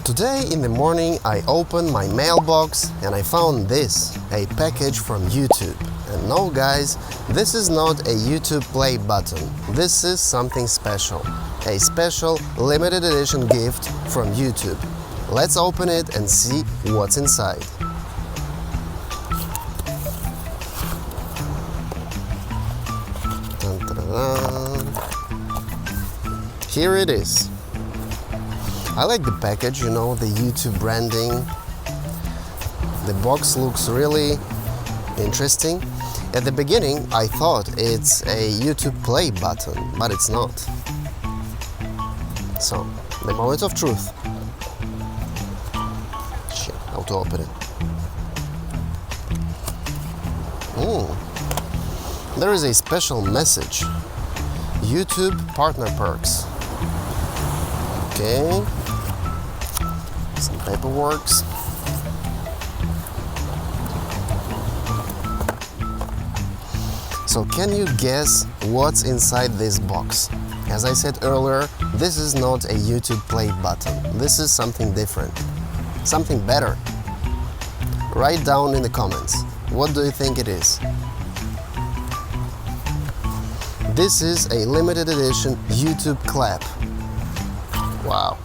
Today in the morning I opened my mailbox and I found this, a package from YouTube. And no guys, this is not a YouTube play button. This is something special. A special limited edition gift from YouTube. Let's open it and see what's inside. Dun-dun-dun. Here it is. I like the package, you know, the YouTube branding. The box looks really interesting. At the beginning, I thought it's a YouTube play button, but it's not. So, the moment of truth. Shit, how to open it? There is a special message. YouTube partner perks. Okay. Some paperwork. So can you guess what's inside this box? As I said earlier, this is not a YouTube play button. This is something different, something better. Write down in the comments, what do you think it is? This is a limited edition YouTube clap. Wow.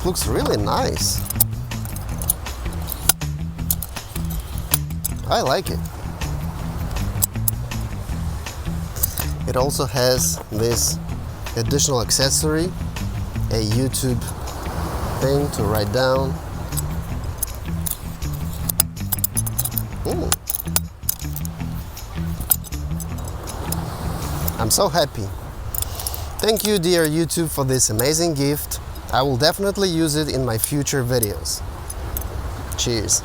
Looks really nice. I like it. It also has this additional accessory, a YouTube thing to write down. I'm so happy. Thank you, dear YouTube, for this amazing gift. I will definitely use it in my future videos. Cheers.